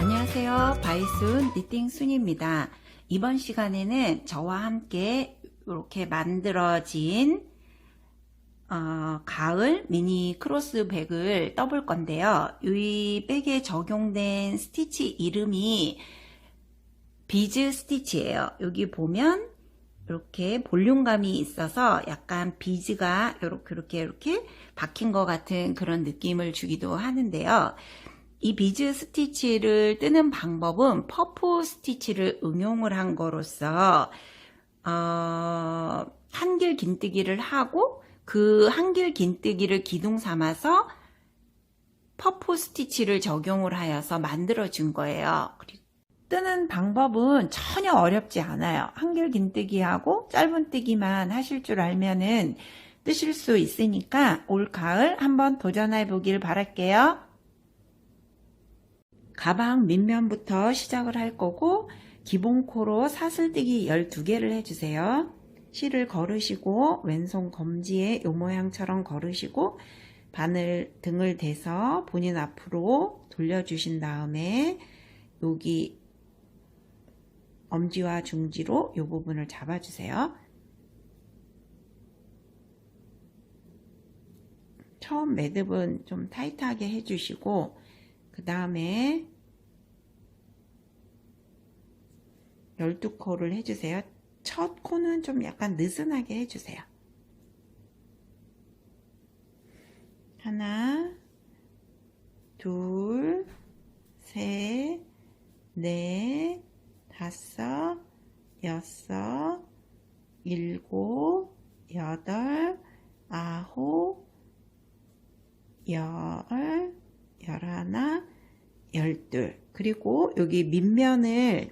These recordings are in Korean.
안녕하세요. 바이순 니팅 순입니다. 이번 시간에는 저와 함께 이렇게 만들어진 가을 미니 크로스 백을 떠볼 건데요. 이 백에 적용된 스티치 이름이 비즈 스티치예요. 여기 보면 이렇게 볼륨감이 있어서 약간 비즈가 이렇게 박힌 것 같은 그런 느낌을 주기도 하는데요. 이 비즈 스티치를 뜨는 방법은 퍼프 스티치를 응용을 한 거로서 한길 긴뜨기를 하고 그 한길 긴뜨기를 기둥 삼아서 퍼프 스티치를 적용을 하여서 만들어 준 거예요. 뜨는 방법은 전혀 어렵지 않아요. 한길 긴뜨기 하고 짧은뜨기만 하실 줄 알면은 뜨실 수 있으니까 올 가을 한번 도전해 보길 바랄게요. 가방 밑면부터 시작을 할 거고 기본 코로 사슬뜨기 12개를 해주세요. 실을 걸으시고 왼손 검지에 요 모양처럼 걸으시고 바늘 등을 대서 본인 앞으로 돌려주신 다음에 여기 엄지와 중지로 이 부분을 잡아주세요. 처음 매듭은 좀 타이트하게 해주시고 그 다음에 12코를 해주세요. 첫 코는 좀 약간 느슨하게 해주세요. 하나, 둘, 셋, 넷, 다섯, 여섯, 일곱, 여덟, 아홉, 열, 열하나, 열둘. 그리고 여기 밑면을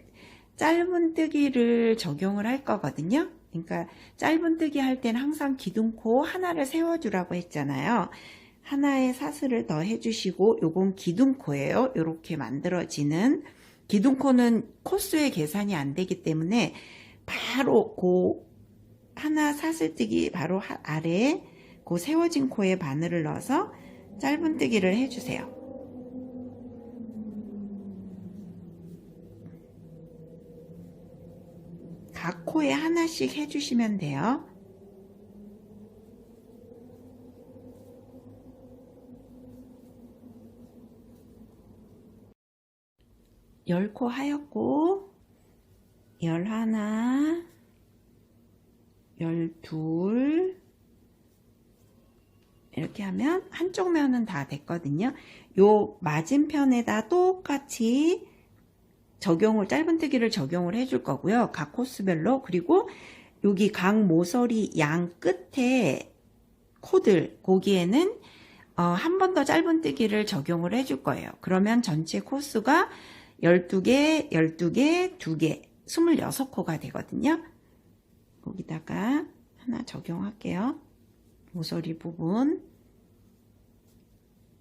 짧은뜨기를 적용을 할 거거든요. 그러니까 짧은뜨기 할 때는 항상 기둥코 하나를 세워주라고 했잖아요. 하나의 사슬을 더 해주시고 요건 기둥코예요. 이렇게 만들어지는 기둥코는 코수의 계산이 안 되기 때문에 바로 그 하나 사슬뜨기 바로 아래에 그 세워진 코에 바늘을 넣어서 짧은뜨기를 해주세요. 각 코에 하나씩 해주시면 돼요. 열 코 하였고, 11, 12, 이렇게 하면 한쪽 면은 다 됐거든요. 요 맞은편에다 똑같이 짧은뜨기를 적용을 해줄 거고요. 각 코스별로. 그리고 여기 각 모서리 양 끝에 코들, 거기에는 한 번 더 짧은뜨기를 적용을 해줄 거예요. 그러면 전체 코스가 12개, 12개, 2개, 26코가 되거든요. 거기다가 하나 적용할게요. 모서리 부분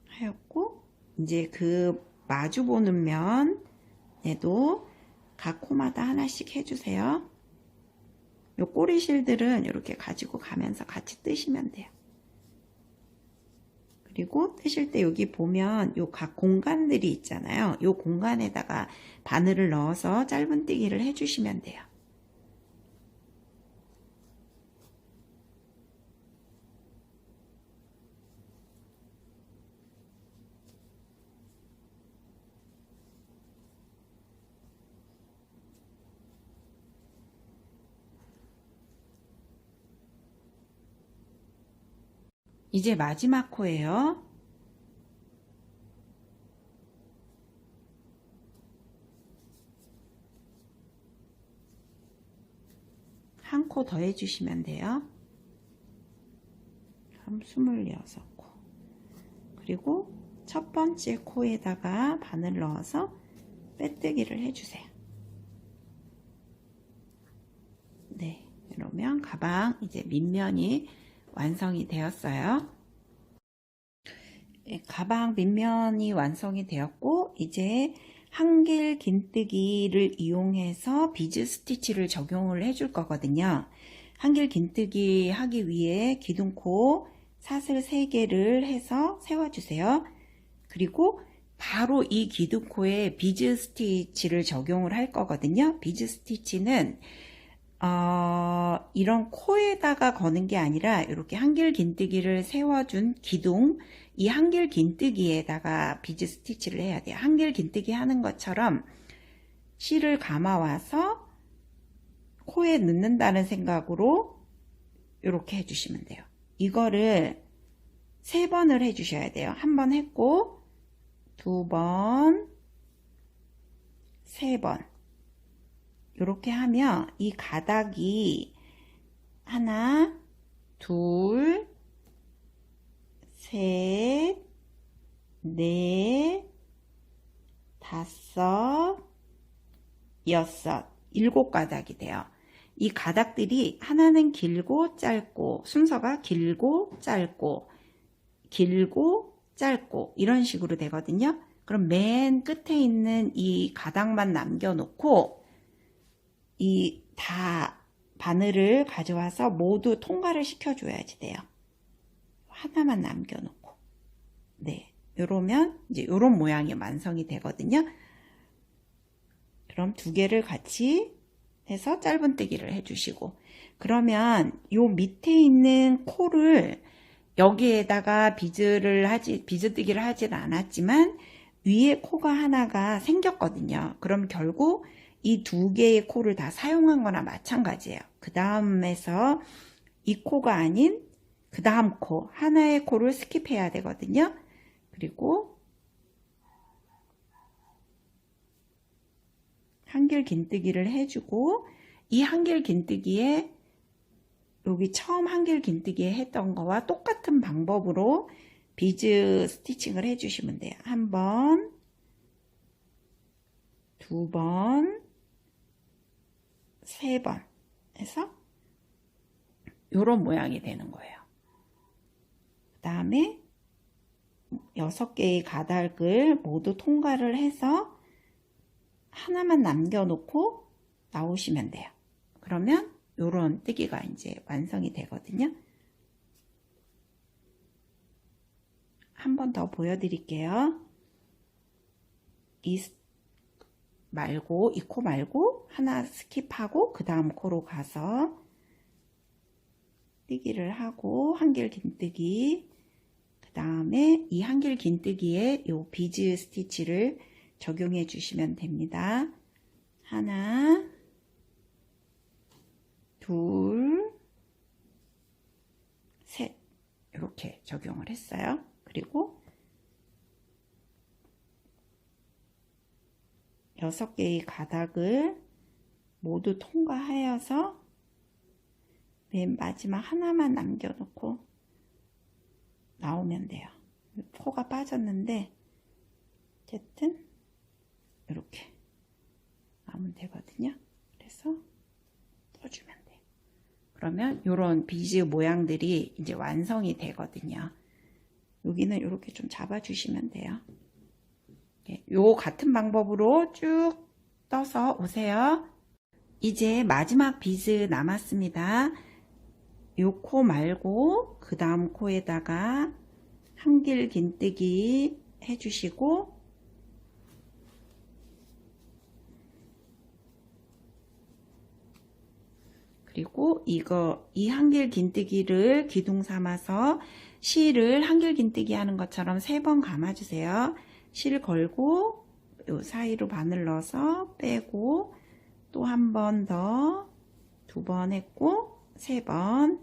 하였고, 이제 그 마주보는 면에도 각 코마다 하나씩 해주세요. 요 꼬리실들은 이렇게 가지고 가면서 같이 뜨시면 돼요. 그리고 뜨실 때 여기 보면 요 각 공간들이 있잖아요. 요 공간에다가 바늘을 넣어서 짧은뜨기를 해주시면 돼요. 이제 마지막 코예요. 한 코 더 해주시면 돼요. 26코. 그리고 첫 번째 코에다가 바늘 넣어서 빼뜨기를 해주세요. 네, 이러면 가방 이제 밑면이 완성이 되었어요. 가방 밑면이 완성이 되었고 이제 한길 긴뜨기를 이용해서 비즈 스티치를 적용을 해줄 거거든요. 한길 긴뜨기 하기 위해 기둥코 사슬 3개를 해서 세워주세요. 그리고 바로 이 기둥코에 비즈 스티치를 적용을 할 거거든요. 비즈 스티치는 이런 코에다가 거는 게 아니라 이렇게 한길 긴뜨기를 세워준 기둥, 이 한길 긴뜨기에다가 비즈 스티치를 해야 돼요. 한길 긴뜨기 하는 것처럼 실을 감아와서 코에 넣는다는 생각으로 이렇게 해주시면 돼요. 이거를 3번을 해주셔야 돼요. 한 번 했고 2번, 3번 이렇게 하면 이 가닥이 하나, 둘, 셋, 넷, 다섯, 여섯, 7가닥이 돼요. 이 가닥들이 하나는 길고 짧고, 순서가 길고 짧고 길고 짧고 이런 식으로 되거든요. 그럼 맨 끝에 있는 이 가닥만 남겨놓고 이 다 바늘을 가져와서 모두 통과를 시켜줘야지 돼요. 하나만 남겨놓고. 네, 요러면 이제 요런 모양이 완성이 되거든요. 그럼 2개를 같이 해서 짧은뜨기를 해주시고, 그러면 요 밑에 있는 코를 여기에다가 비즈뜨기를 하진 않았지만 위에 코가 하나가 생겼거든요. 그럼 결국 이 2개의 코를 다 사용한 거나 마찬가지예요. 그 다음에서 이 코가 아닌 그 다음 코, 하나의 코를 스킵해야 되거든요. 그리고 한길 긴뜨기를 해주고, 이 한길 긴뜨기에 여기 처음 한길 긴뜨기에 했던 거와 똑같은 방법으로 비즈 스티칭을 해주시면 돼요. 1번, 2번, 3번 해서 이런 모양이 되는 거예요. 그 다음에 6개의 가닥을 모두 통과를 해서 하나만 남겨놓고 나오시면 돼요. 그러면 이런 뜨기가 이제 완성이 되거든요. 한 번 더 보여드릴게요. 이 코 말고 하나 스킵하고 그 다음 코로 가서 뜨기를 하고 한길 긴뜨기, 그 다음에 이 한길 긴뜨기에 요 비즈 스티치를 적용해 주시면 됩니다. 하나, 둘, 셋, 이렇게 적용을 했어요. 그리고 6개의 가닥을 모두 통과하여서 맨 마지막 하나만 남겨놓고 나오면 돼요. 코가 빠졌는데 어쨌든 이렇게 나오면 되거든요. 그래서 떠주면 돼요. 그러면 이런 비즈 모양들이 이제 완성이 되거든요. 여기는 이렇게 좀 잡아주시면 돼요. 요 같은 방법으로 쭉 떠서 오세요. 이제 마지막 비즈 남았습니다. 요 코 말고 그 다음 코에다가 한길 긴뜨기 해주시고, 그리고 이 한길 긴뜨기를 기둥 삼아서 실을 한길 긴뜨기 하는 것처럼 3번 감아주세요. 실 걸고 요 사이로 바늘 넣어서 빼고 또 한 번 더, 2번 했고 3번,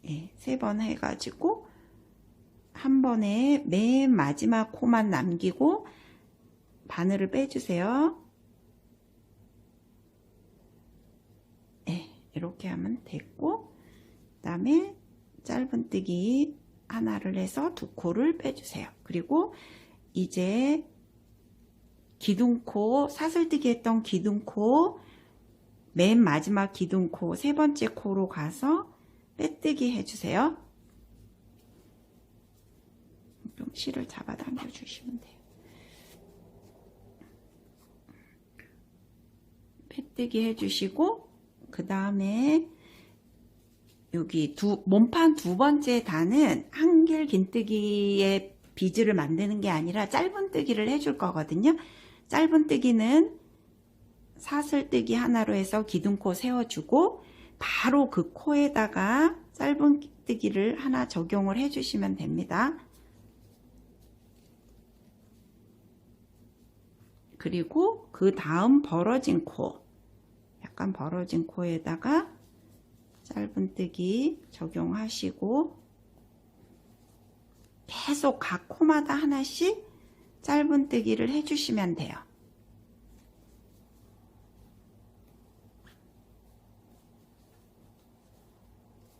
3번 해가지고 한 번에 맨 마지막 코만 남기고 바늘을 빼주세요. 이렇게 하면 됐고, 그 다음에 짧은뜨기 하나를 해서 2코를 빼주세요. 그리고 이제 기둥코, 사슬뜨기 했던 기둥코, 맨 마지막 기둥코 3번째 코로 가서 빼뜨기 해주세요. 좀 실을 잡아당겨 주시면 돼요. 빼뜨기 해주시고, 그 다음에 여기 몸판 2번째 단은 한길 긴뜨기에 비즈를 만드는 게 아니라 짧은뜨기를 해줄 거거든요. 짧은뜨기는 사슬뜨기 하나로 해서 기둥코 세워주고 바로 그 코에다가 짧은뜨기를 하나 적용을 해주시면 됩니다. 그리고 그 다음 벌어진 코, 약간 벌어진 코에다가 짧은뜨기 적용하시고 계속 각 코마다 하나씩 짧은뜨기를 해주시면 돼요.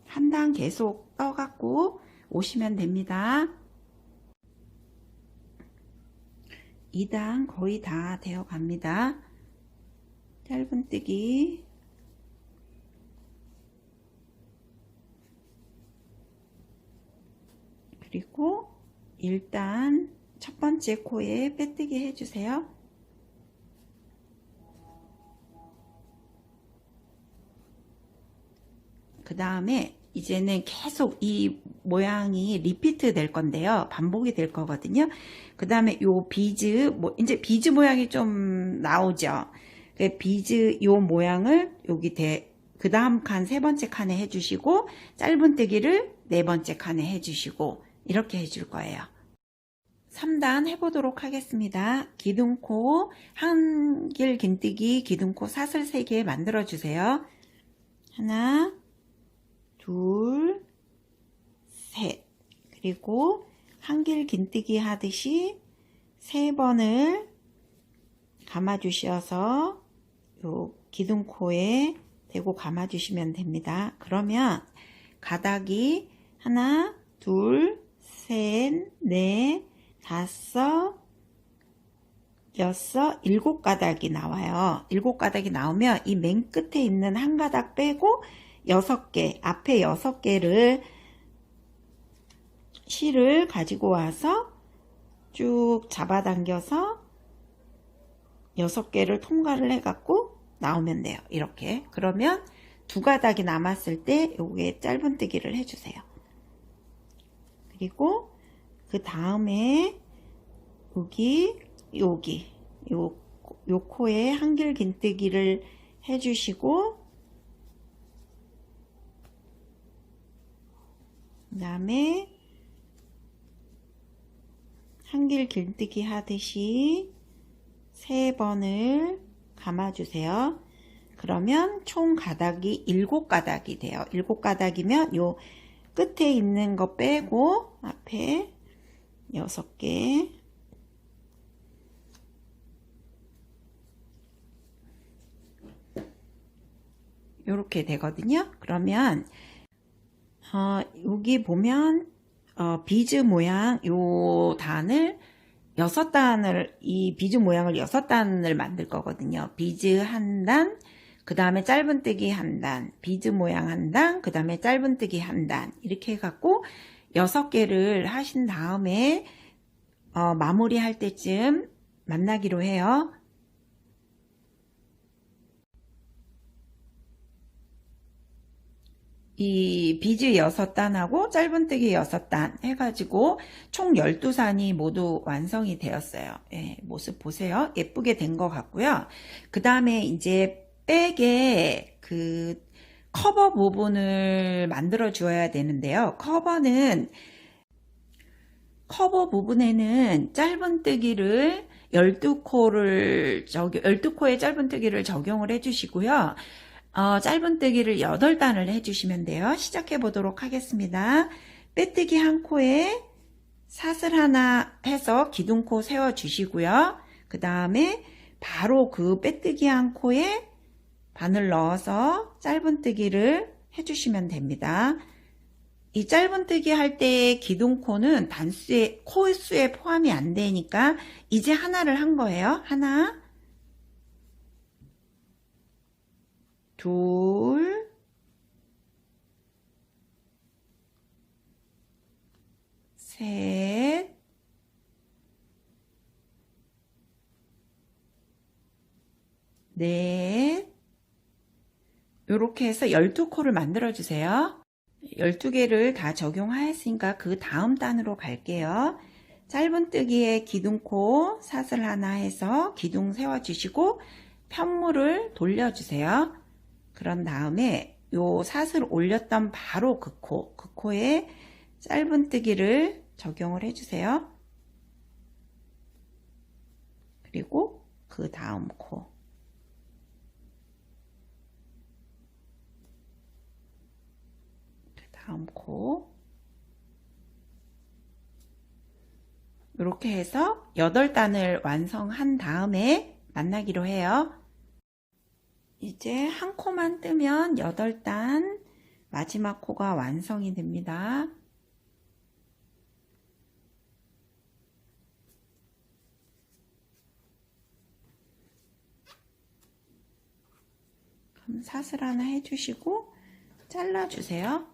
한 단 계속 떠갖고 오시면 됩니다. 2단 거의 다 되어 갑니다. 짧은뜨기 그리고 일단 첫 번째 코에 빼뜨기 해주세요. 그 다음에 이제는 계속 이 모양이 리피트 될 건데요. 반복이 될 거거든요. 그 다음에 요 비즈, 이제 비즈 모양이 좀 나오죠. 그 비즈 요 모양을 여기 그 다음 칸 세 번째 칸에 해주시고, 짧은뜨기를 네 번째 칸에 해주시고, 이렇게 해줄 거예요. 3단 해보도록 하겠습니다. 기둥코, 한길 긴뜨기, 기둥코 사슬 3개 만들어주세요. 하나, 둘, 셋. 그리고 한길 긴뜨기 하듯이 3번을 감아주셔서 요 기둥코에 대고 감아주시면 됩니다. 그러면 가닥이 하나, 둘, 셋, 넷, 다섯, 여섯, 7가닥이 나와요. 7가닥이 나오면 이 맨 끝에 있는 한 가닥 빼고 6개, 앞에 6개를 실을 가지고 와서 쭉 잡아당겨서 6개를 통과를 해갖고 나오면 돼요. 이렇게. 그러면 2가닥이 남았을 때 요게 짧은뜨기를 해주세요. 그리고 그 다음에 요 코에 한길 긴뜨기를 해주시고, 그 다음에 한길 긴뜨기 하듯이 3번을 감아주세요. 그러면 총 가닥이 7가닥이 돼요. 7가닥이면 요 끝에 있는 거 빼고 앞에 6개, 요렇게 되거든요. 그러면 여기 보면 비즈 모양 요 단을 6단을, 이 비즈 모양을 6단을 만들 거거든요. 비즈 한 단, 그 다음에 짧은뜨기 한 단, 비즈 모양 한 단, 그 다음에 짧은뜨기 한 단, 이렇게 해갖고 6개를 하신 다음에 마무리할 때쯤 만나기로 해요. 이 비즈 6단하고 짧은뜨기 6단 해가지고 총 12산이 모두 완성이 되었어요. 예, 모습 보세요. 예쁘게 된 것 같고요. 그 다음에 이제 백에 그 커버 부분을 만들어 주어야 되는데요. 커버 부분에는 짧은뜨기를 12코에 짧은뜨기를 적용을 해주시고요. 짧은뜨기를 8단을 해주시면 돼요. 시작해 보도록 하겠습니다. 빼뜨기 한 코에 사슬 하나 해서 기둥코 세워 주시고요. 그 다음에 바로 그 빼뜨기 한 코에 바늘 넣어서 짧은뜨기를 해주시면 됩니다. 이 짧은뜨기 할 때 기둥코는 코수에 포함이 안 되니까 이제 하나를 한 거예요. 하나, 둘, 셋, 넷, 이렇게 해서 12코를 만들어 주세요. 12개를 다 적용하였으니까 그 다음 단으로 갈게요. 짧은뜨기에 기둥코 사슬 하나 해서 기둥 세워주시고 편물을 돌려주세요. 그런 다음에 요 사슬 올렸던 바로 그 코에 짧은뜨기를 적용을 해주세요. 그리고 그 다음 코, 이렇게 해서 8단을 완성한 다음에 만나기로 해요. 이제 한 코만 뜨면 8단 마지막 코가 완성이 됩니다. 그럼 사슬 하나 해주시고 잘라주세요.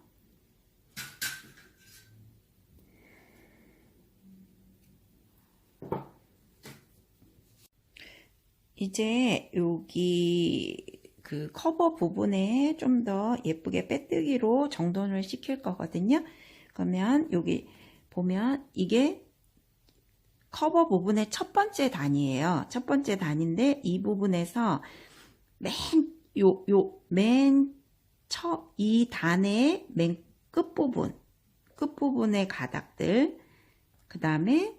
이제 여기 그 커버 부분에 좀 더 예쁘게 빼뜨기로 정돈을 시킬 거거든요. 그러면 여기 보면 이게 커버 부분의 첫 번째 단이에요. 첫 번째 단인데 이 부분에서 이 단의 맨 끝부분의 가닥들, 그 다음에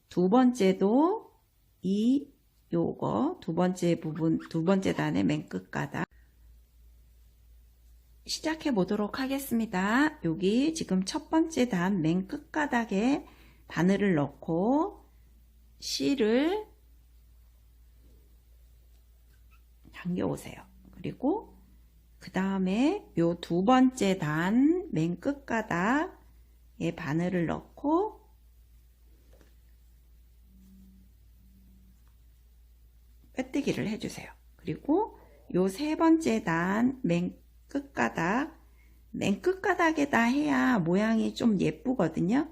두 번째도 요거 두 번째 단의 맨 끝가닥 시작해 보도록 하겠습니다. 여기 지금 첫 번째 단 맨 끝가닥에 바늘을 넣고 실을 당겨 오세요. 그리고 그 다음에 요 두 번째 단 맨 끝가닥에 바늘을 넣고 빼뜨기를 해주세요. 그리고 요 세 번째 단 맨 끝가닥에다 해야 모양이 좀 예쁘거든요.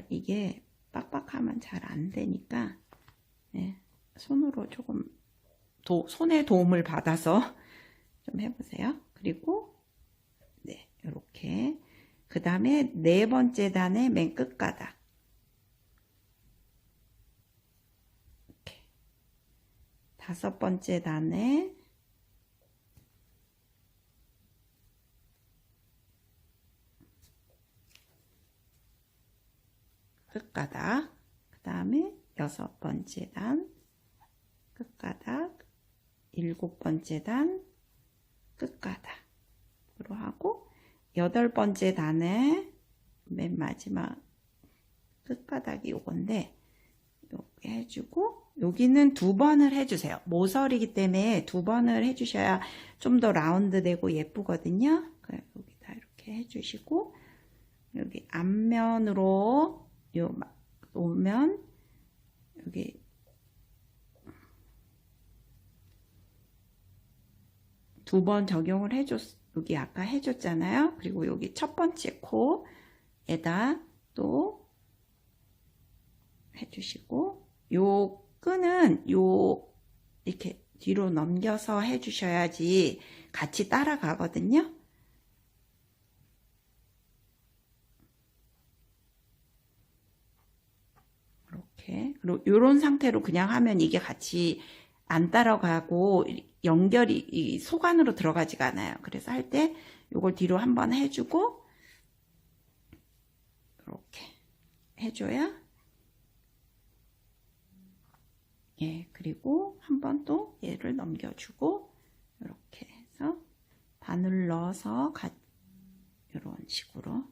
이게 빡빡하면 잘 안 되니까 네, 손으로 조금 손의 도움을 받아서 좀 해보세요. 그리고 네, 이렇게 그 다음에 네 번째 단의 맨 끝가닥, 이렇게 다섯 번째 단의 끝가닥, 그 다음에 여섯 번째 단 끝가닥, 일곱 번째 단 끝가닥으로 하고 여덟 번째 단의 맨 마지막 끝가닥이 요건데 이렇게 해주고 여기는 두 번을 해주세요. 모서리기 때문에 두 번을 해주셔야 좀 더 라운드 되고 예쁘거든요. 여기다 이렇게 해주시고 여기 앞면으로 오면 여기 두 번 적용을 여기 아까 해줬잖아요. 그리고 여기 첫 번째 코에다 또 해주시고 요 끈은 이렇게 뒤로 넘겨서 해주셔야지 같이 따라가거든요. 이렇게 그리고 이런 상태로 그냥 하면 이게 같이 안 따라가고 연결이 속 안으로 들어가지가 않아요. 그래서 할 때 이걸 뒤로 한번 해주고 이렇게 해줘야 예, 그리고 한 번 또 얘를 넘겨주고 이렇게 해서 바늘 넣어서 이런 식으로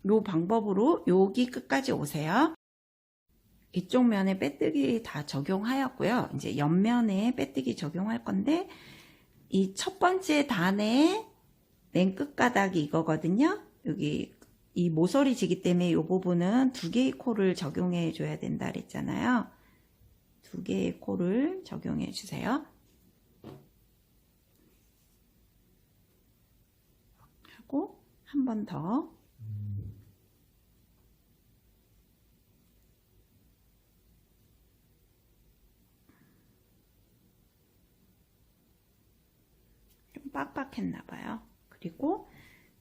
요 방법으로 여기 끝까지 오세요. 이쪽 면에 빼뜨기 다 적용하였고요. 이제 옆면에 빼뜨기 적용할 건데 이 첫 번째 단의 맨 끝가닥이 이거거든요. 여기 이 모서리지기 때문에 이 부분은 두 개의 코를 적용해 줘야 된다 그랬잖아요. 두 개의 코를 적용해 주세요. 하고 한 번 더 좀 빡빡했나 봐요. 그리고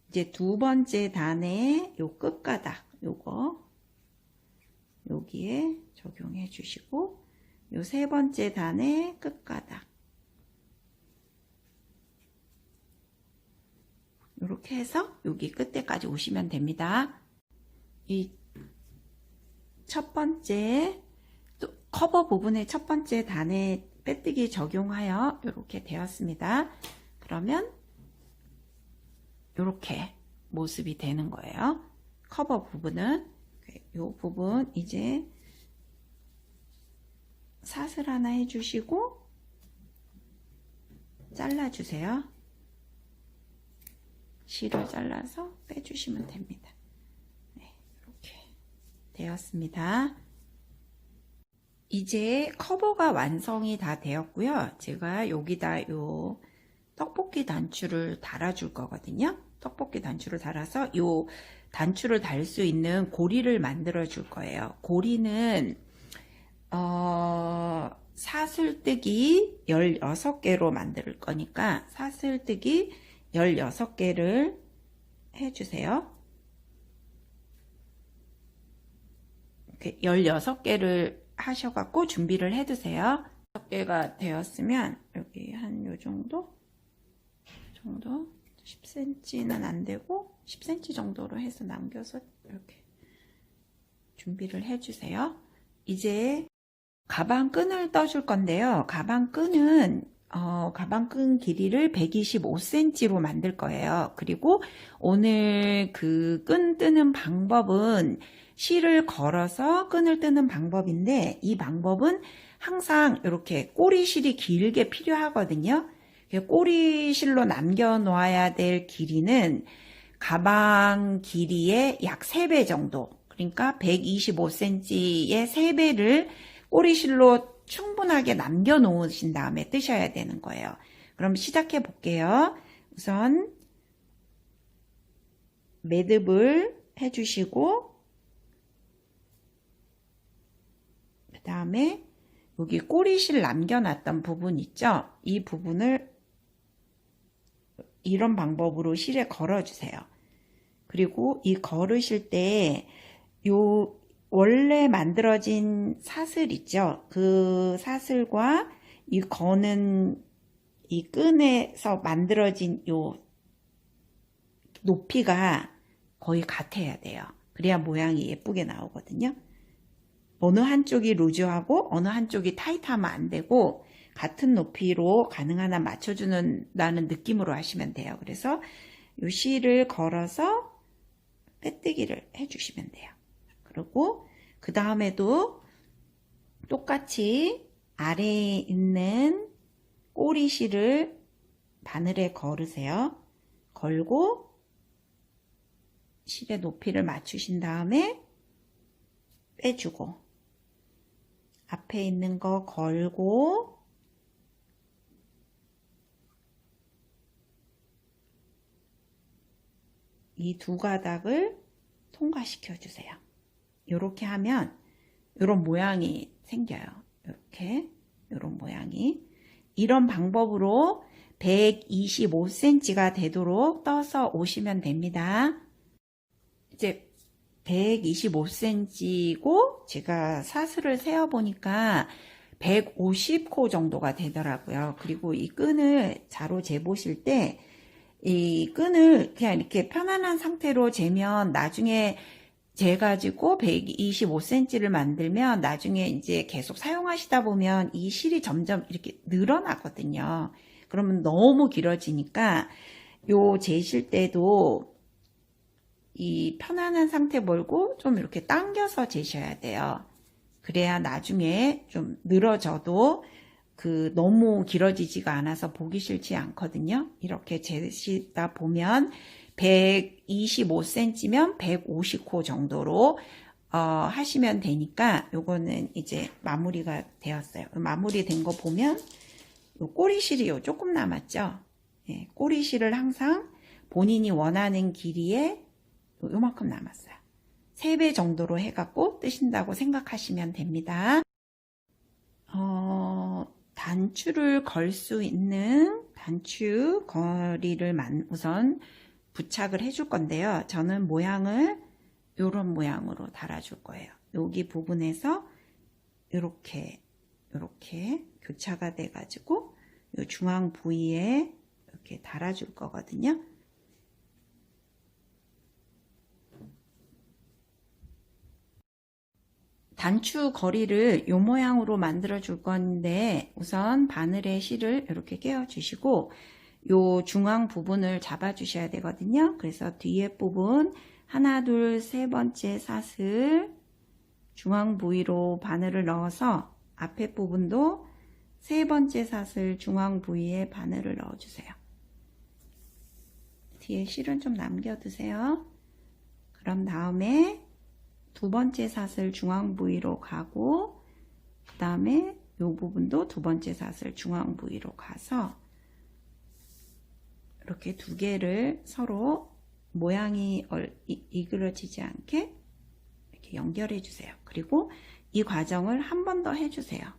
이제 두 번째 단의 요 끝가닥 요거 여기에 적용해 주시고 요 세 번째 단의 끝가닥 이렇게 해서 여기 끝에까지 오시면 됩니다. 이 첫 번째 또 커버 부분의 첫 번째 단에 빼뜨기 적용하여 이렇게 되었습니다. 그러면 이렇게 모습이 되는 거예요. 커버 부분은 이 부분 이제 사슬 하나 해주시고 잘라주세요. 실을 잘라서 빼주시면 됩니다. 네, 이렇게 되었습니다. 이제 커버가 완성이 다 되었고요. 제가 여기다 요 떡볶이 단추를 달아줄 거거든요. 떡볶이 단추를 달아서 요 단추를 달 수 있는 고리를 만들어 줄 거예요. 고리는 사슬뜨기 16개로 만들 거니까 사슬뜨기 16개를 해주세요. 이렇게 16개를 하셔갖고 준비를 해두세요. 6개가 되었으면 여기 한 요 정도 10cm는 안 되고 10cm 정도로 해서 남겨서 이렇게 준비를 해주세요. 이제 가방끈을 떠줄 건데요. 가방끈은 가방끈 길이를 125cm로 만들 거예요. 그리고 오늘 그 끈 뜨는 방법은 실을 걸어서 끈을 뜨는 방법인데 이 방법은 항상 이렇게 꼬리실이 길게 필요하거든요. 꼬리실로 남겨 놓아야 될 길이는 가방 길이의 약 3배 정도, 그러니까 125cm의 3배를 꼬리실로 충분하게 남겨 놓으신 다음에 뜨셔야 되는 거예요. 그럼 시작해 볼게요. 우선 매듭을 해주시고 그 다음에 여기 꼬리실 남겨놨던 부분 있죠? 이 부분을 이런 방법으로 실에 걸어주세요. 그리고 이 걸으실 때 요 원래 만들어진 사슬 있죠? 그 사슬과 이 거는 이 끈에서 만들어진 요 높이가 거의 같아야 돼요. 그래야 모양이 예쁘게 나오거든요. 어느 한쪽이 루즈하고 어느 한쪽이 타이트하면 안 되고 같은 높이로 가능한 한 맞춰주는다는 느낌으로 하시면 돼요. 그래서 이 실을 걸어서 빼뜨기를 해주시면 돼요. 그리고 그 다음에도 똑같이 아래에 있는 꼬리실을 바늘에 걸으세요. 걸고 실의 높이를 맞추신 다음에 빼주고 앞에 있는 거 걸고 이 두 가닥을 통과시켜 주세요. 이렇게 하면 이런 모양이 생겨요. 이렇게 이런 모양이 이런 방법으로 125cm가 되도록 떠서 오시면 됩니다. 이제 125cm고 제가 사슬을 세어 보니까 150코 정도가 되더라고요. 그리고 이 끈을 자로 재보실 때 이 끈을 그냥 이렇게 편안한 상태로 재면 나중에 재가지고 125cm를 만들면 나중에 이제 계속 사용하시다 보면 이 실이 점점 이렇게 늘어나거든요. 그러면 너무 길어지니까 요 재실 때도 이 편안한 상태 몰고 좀 이렇게 당겨서 재셔야 돼요. 그래야 나중에 좀 늘어져도 그 너무 길어지지가 않아서 보기 싫지 않거든요. 이렇게 재시다 보면 125cm면 150코 정도로 하시면 되니까 요거는 이제 마무리가 되었어요. 마무리된 거 보면 요 꼬리실이 요 조금 남았죠. 예, 꼬리실을 항상 본인이 원하는 길이에 요만큼 남았어요. 3배 정도로 해갖고 뜨신다고 생각하시면 됩니다. 단추를 걸 수 있는 단추 거리를 우선 부착을 해줄 건데요. 저는 모양을 이런 모양으로 달아줄 거예요. 여기 부분에서 이렇게 교차가 돼가지고 이 중앙 부위에 이렇게 달아줄 거거든요. 단추 거리를 이 모양으로 만들어 줄 건데 우선 바늘에 실을 이렇게 끼워 주시고 이 중앙 부분을 잡아 주셔야 되거든요. 그래서 뒤에 부분 하나, 둘, 세 번째 사슬 중앙 부위로 바늘을 넣어서 앞에 부분도 세 번째 사슬 중앙 부위에 바늘을 넣어 주세요. 뒤에 실은 좀 남겨 두세요. 그럼 다음에 두 번째 사슬 중앙 부위로 가고 그 다음에 이 부분도 두 번째 사슬 중앙 부위로 가서 이렇게 두 개를 서로 모양이 이그러지지 않게 이렇게 연결해 주세요. 그리고 이 과정을 한 번 더 해주세요.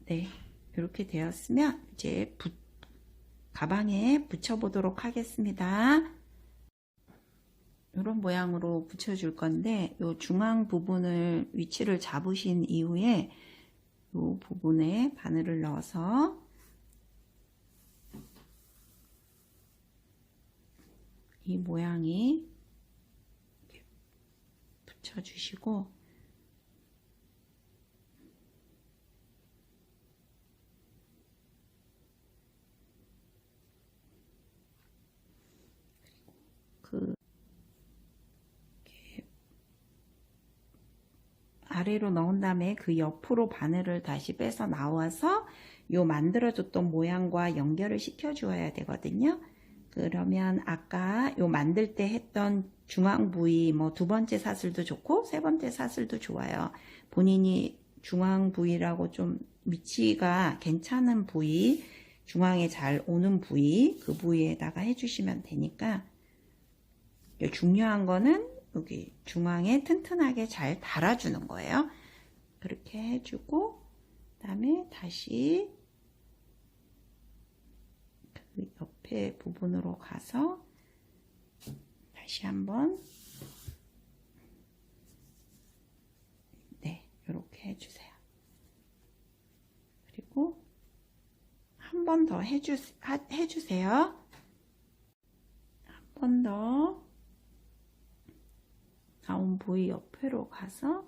네, 이렇게 되었으면 이제 가방에 붙여보도록 하겠습니다. 이런 모양으로 붙여줄 건데 이 중앙 부분을 위치를 잡으신 이후에 이 부분에 바늘을 넣어서 이 모양이 이렇게 붙여주시고 아래로 넣은 다음에 그 옆으로 바늘을 다시 빼서 나와서 요 만들어줬던 모양과 연결을 시켜 주어야 되거든요. 그러면 아까 요 만들 때 했던 중앙 부위 뭐 두 번째 사슬도 좋고 세 번째 사슬도 좋아요. 본인이 중앙 부위라고 좀 위치가 괜찮은 부위, 중앙에 잘 오는 부위, 그 부위에다가 해주시면 되니까 중요한 거는 여기 중앙에 튼튼하게 잘 달아주는 거예요. 그렇게 해주고 그 다음에 다시 그 옆에 부분으로 가서 다시 한번 네, 이렇게 해주세요. 그리고 한 번 더 해주세요. 한 번 더 나온 부위 옆으로 가서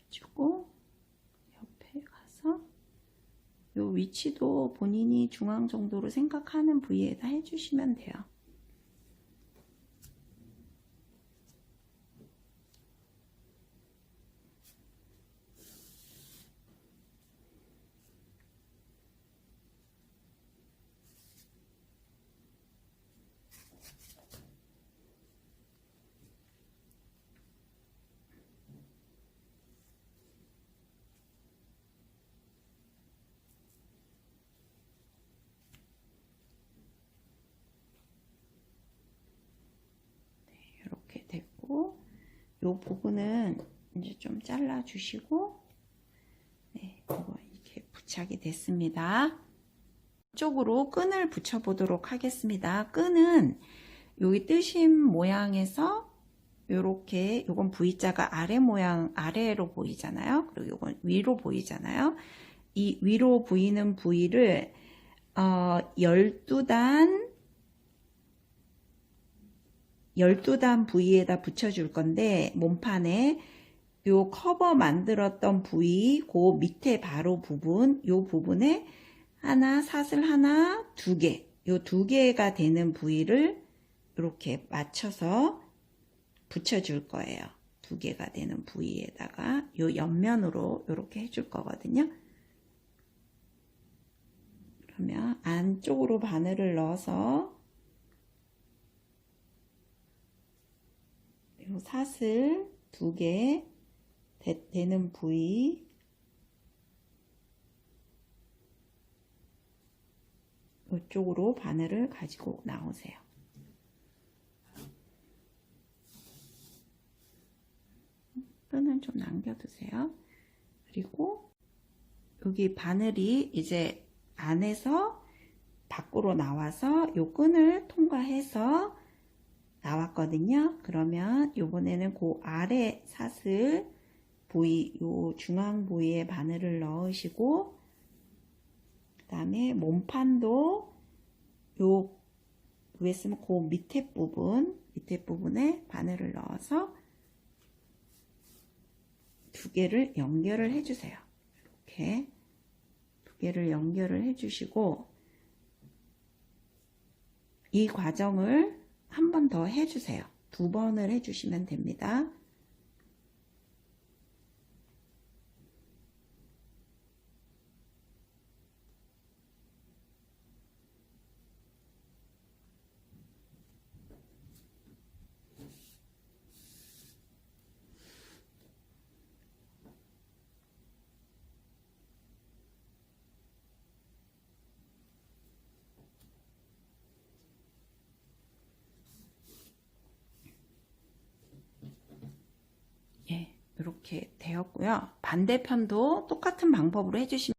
해주고 옆에 가서 요 위치도 본인이 중앙 정도로 생각하는 부위에다 해주시면 돼요. 됐고 요 부분은 이제 좀 잘라 주시고 네, 이거 이렇게 부착이 됐습니다. 이쪽으로 끈을 붙여 보도록 하겠습니다. 끈은 여기 뜨신 모양에서 요렇게 요건 V자가 아래 모양 아래로 보이잖아요. 그리고 요건 위로 보이잖아요. 이 위로 보이는 부위를 12단 부위에다 붙여줄 건데 몸판에 요 커버 만들었던 부위 그 밑에 바로 부분 요 부분에 하나 사슬 하나 두 개 요 두 개가 되는 부위를 이렇게 맞춰서 붙여줄 거예요. 2개가 되는 부위에다가 요 옆면으로 이렇게 해줄 거거든요. 그러면 안쪽으로 바늘을 넣어서 요 사슬 2개 되는 부위 이쪽으로 바늘을 가지고 나오세요. 끈은 좀 남겨두세요. 그리고 여기 바늘이 이제 안에서 밖으로 나와서 요 끈을 통과해서 나왔거든요. 그러면 요번에는 그 아래 사슬 부위, 요 중앙 부위에 바늘을 넣으시고, 그 다음에 몸판도 요 위에 쓰면 그 밑에 부분에 바늘을 넣어서 2개를 연결을 해주세요. 이렇게 2개를 연결을 해주시고, 이 과정을 한 번 더 해주세요. 2번을 해주시면 됩니다. 예, 이렇게 되었고요. 반대편도 똑같은 방법으로 해주시면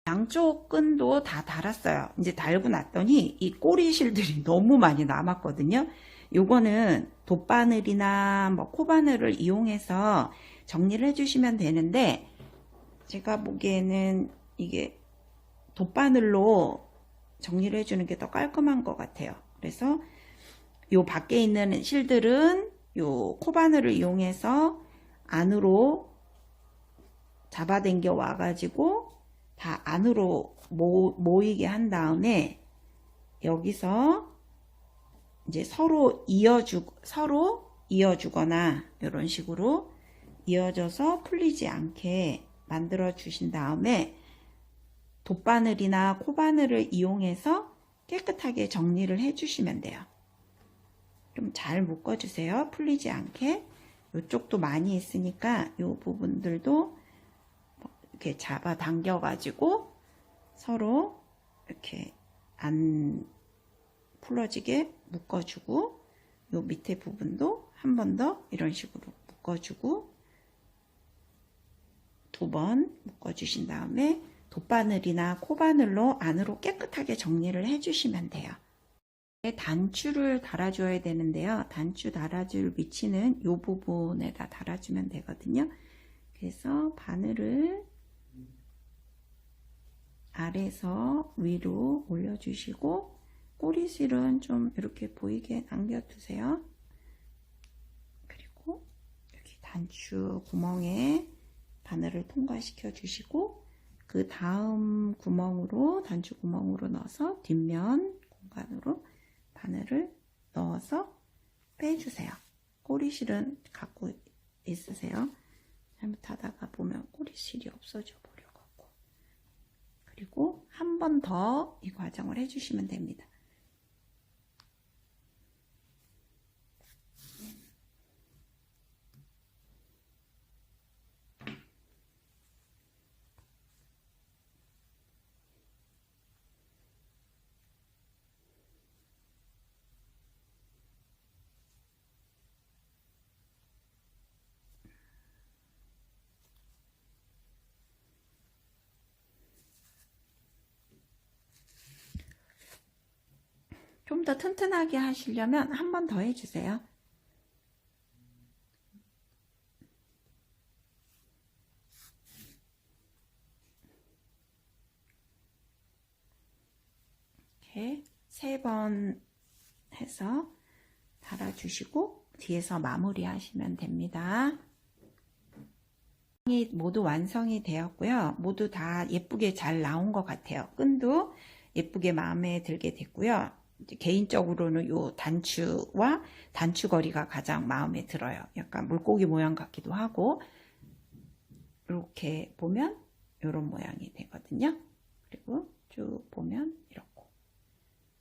양쪽 끈도 다 달았어요. 이제 달고 났더니 이 꼬리 실들이 너무 많이 남았거든요. 요거는 돗바늘이나 뭐 코바늘을 이용해서 정리를 해주시면 되는데, 제가 보기에는 이게 돗바늘로 정리를 해주는 게 더 깔끔한 것 같아요. 그래서 요 밖에 있는 실들은 요 코바늘을 이용해서 안으로 잡아당겨 와가지고 다 안으로 모이게 한 다음에 여기서 이제 서로 이어주거나 이런 식으로 이어져서 풀리지 않게 만들어 주신 다음에 돗바늘이나 코바늘을 이용해서 깨끗하게 정리를 해 주시면 돼요. 좀 잘 묶어 주세요. 풀리지 않게. 이쪽도 많이 있으니까 이 부분들도 이렇게 잡아 당겨 가지고 서로 이렇게 안 풀어지게 묶어주고, 요 밑에 부분도 한 번 더 이런 식으로 묶어주고 2번 묶어주신 다음에 돗바늘이나 코바늘로 안으로 깨끗하게 정리를 해주시면 돼요. 단추를 달아줘야 되는데요. 단추 달아줄 위치는 이 부분에다 달아주면 되거든요. 그래서 바늘을 아래에서 위로 올려주시고, 꼬리실은 좀 이렇게 보이게 남겨두세요. 그리고 여기 단추 구멍에 바늘을 통과시켜 주시고, 그 다음 구멍으로, 단추 구멍으로 넣어서 뒷면 공간으로 바늘을 넣어서 빼주세요. 꼬리실은 갖고 있으세요. 잘못하다가 보면 꼬리실이 없어져 버려갖고. 그리고 한 번 더 이 과정을 해주시면 됩니다. 좀 더 튼튼하게 하시려면 한 번 더 해주세요. 이렇게 3번 해서 달아주시고 뒤에서 마무리 하시면 됩니다. 모두 완성이 되었고요. 모두 다 예쁘게 잘 나온 것 같아요. 끈도 예쁘게 마음에 들게 됐고요. 개인적으로는 요 단추와 단추거리가 가장 마음에 들어요. 약간 물고기 모양 같기도 하고, 이렇게 보면 이런 모양이 되거든요. 그리고 쭉 보면 이렇고.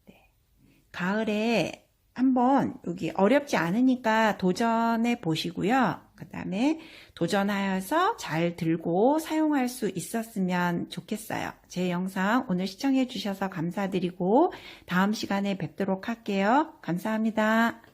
네. 가을에 한번 여기 어렵지 않으니까 도전해 보시고요. 그 다음에 도전하여서 잘 들고 사용할 수 있었으면 좋겠어요. 제 영상 오늘 시청해 주셔서 감사드리고 다음 시간에 뵙도록 할게요. 감사합니다.